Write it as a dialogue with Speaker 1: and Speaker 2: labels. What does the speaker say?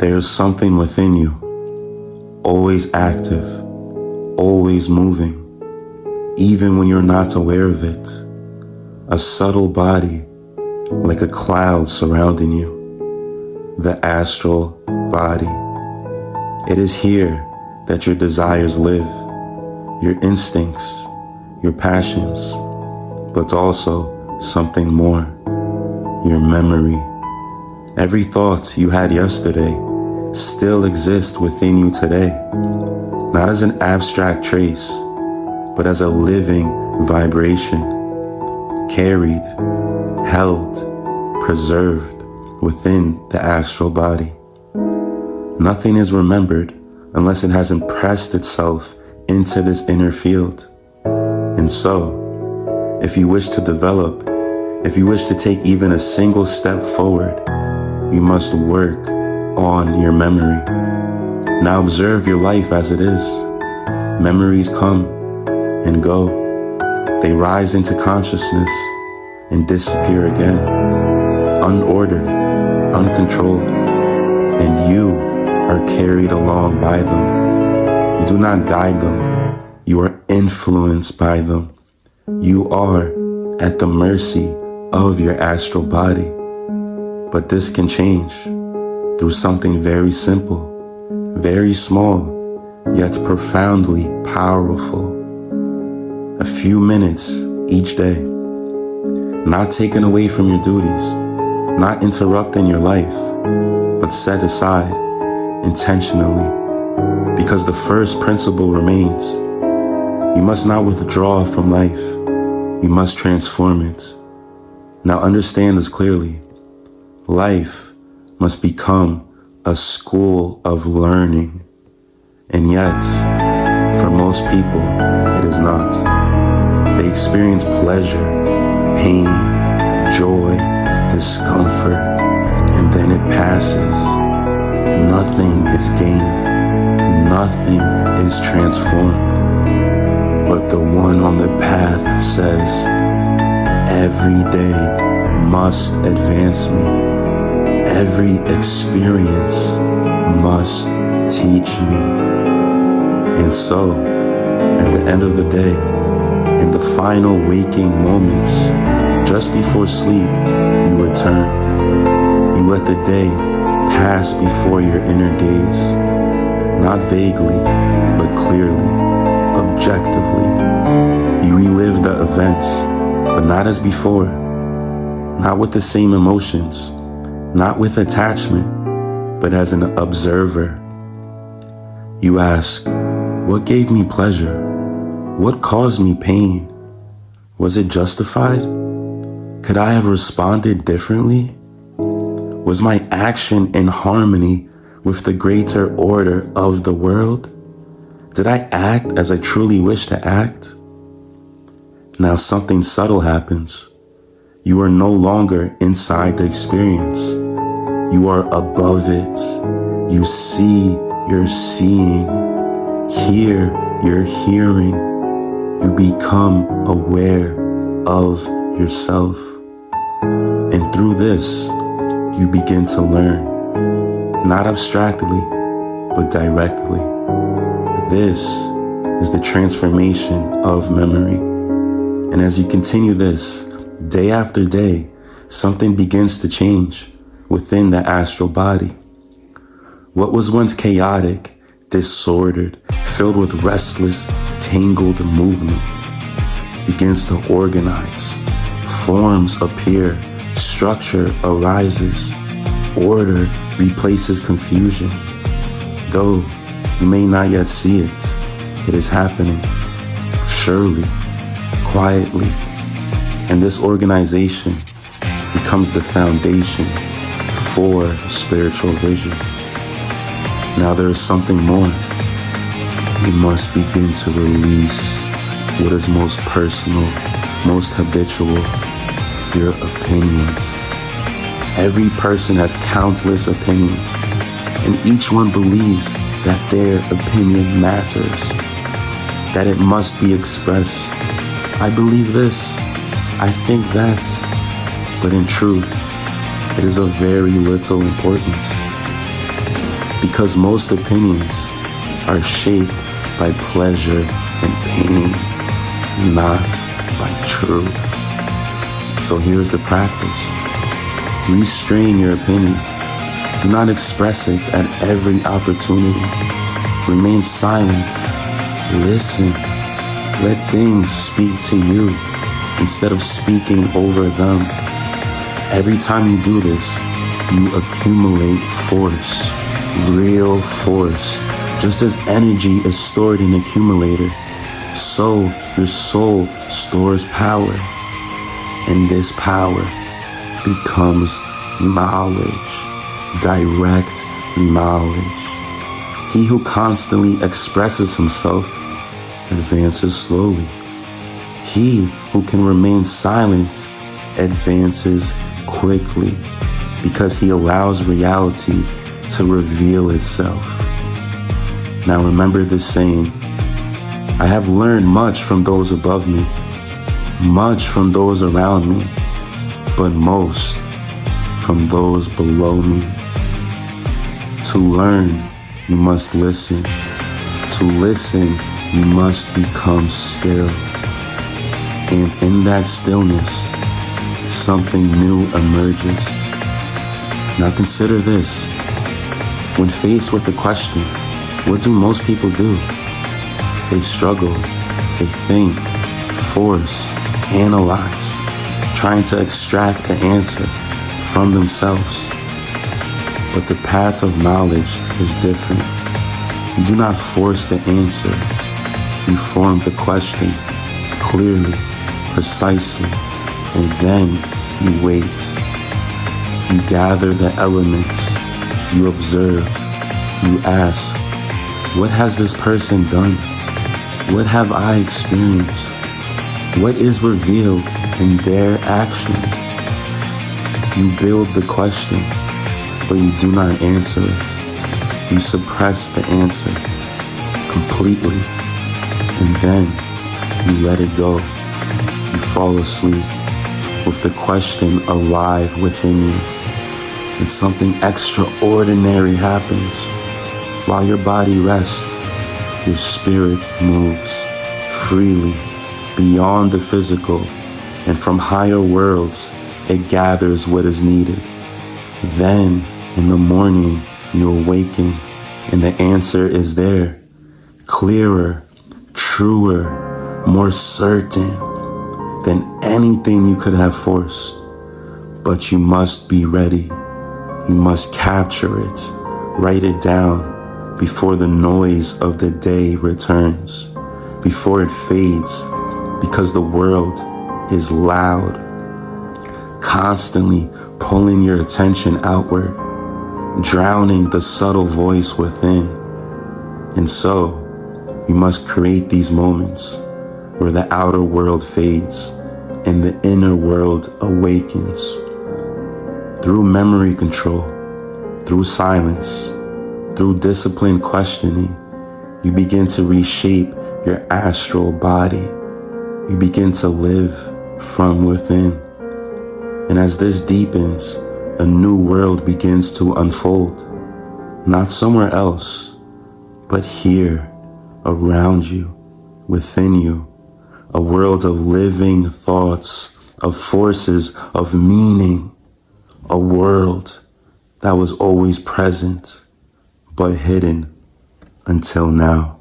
Speaker 1: There's something within you, always active, always moving, even when you're not aware of it. A subtle body, like a cloud surrounding you. The astral body. It is here that your desires live, your instincts, your passions, but also something more, your memory. Every thought you had yesterday still exists within you today, not as an abstract trace, but as a living vibration, carried, held, preserved within the astral body. Nothing is remembered unless it has impressed itself into this inner field. And so, if you wish to develop, if you wish to take even a single step forward, you must work on your memory. Now observe your life as it is. Memories come and go. They rise into consciousness and disappear again, unordered, uncontrolled, and you are carried along by them. You do not guide them. You are influenced by them. You are at the mercy of your astral body. But this can change through something very simple, very small, yet profoundly powerful. A few minutes each day, not taken away from your duties, not interrupting your life, but set aside intentionally, because the first principle remains. You must not withdraw from life. You must transform it. Now understand this clearly. Life must become a school of learning. And yet, for most people, it is not. They experience pleasure, pain, joy, discomfort, and then it passes. Nothing is gained. Nothing is transformed. But the one on the path says, every day must advance me. Every experience must teach me. And so, at the end of the day, in the final waking moments, just before sleep, you return. You let the day pass before your inner gaze, not vaguely, but clearly, objectively. You relive the events, but not as before, not with the same emotions, not with attachment, but as an observer. You ask, what gave me pleasure? What caused me pain? Was it justified? Could I have responded differently? Was my action in harmony with the greater order of the world? Did I act as I truly wish to act? Now something subtle happens. You are no longer inside the experience. You are above it. You see, you're seeing. Hear, you're hearing. You become aware of yourself. And through this, you begin to learn, not abstractly, but directly. This is the transformation of memory. And as you continue this, day after day, something begins to change within the astral body. What was once chaotic, disordered, filled with restless, tangled movement begins to organize. Forms appear, structure arises, order replaces confusion. Though you may not yet see it, it is happening, surely, quietly. And this organization becomes the foundation for spiritual vision. Now there is something more. We must begin to release what is most personal, most habitual, your opinions. Every person has countless opinions, and each one believes that their opinion matters, that it must be expressed. I believe this, I think that, but in truth, it is of very little importance. Because most opinions are shaped by pleasure and pain, not by truth. So here's the practice. Restrain your opinion. Do not express it at every opportunity. Remain silent. Listen. Let things speak to you instead of speaking over them. Every time you do this, you accumulate force, real force. Just as energy is stored in an accumulator, so your soul stores power. And this power becomes knowledge, direct knowledge. He who constantly expresses himself advances slowly. He who can remain silent advances quickly because he allows reality to reveal itself. Now remember this saying, I have learned much from those above me, much from those around me, but most from those below me. To learn, you must listen. To listen, you must become still. And in that stillness, something new emerges. Now consider this. When faced with the question, what do most people do? They struggle, they think, force, analyze, trying to extract the answer from themselves. But the path of knowledge is different. You do not force the answer. You form the question clearly, precisely, and then you wait. You gather the elements. You observe. You ask, what has this person done? What have I experienced? What is revealed in their actions? You build the question, but you do not answer it. You suppress the answer completely, and then you let it go. You fall asleep with the question alive within you, and something extraordinary happens. While your body rests, your spirit moves freely beyond the physical, and from higher worlds, it gathers what is needed. Then, in the morning, you awaken, and the answer is there, clearer, truer, more certain than anything you could have forced. But you must be ready. You must capture it, write it down before the noise of the day returns, before it fades, because the world is loud, constantly pulling your attention outward, drowning the subtle voice within. And so, you must create these moments where the outer world fades and the inner world awakens. Through memory control, through silence, through disciplined questioning, you begin to reshape your astral body. You begin to live from within. And as this deepens, a new world begins to unfold, not somewhere else, but here, around you, within you, a world of living thoughts, of forces, of meaning, a world that was always present, but hidden until now.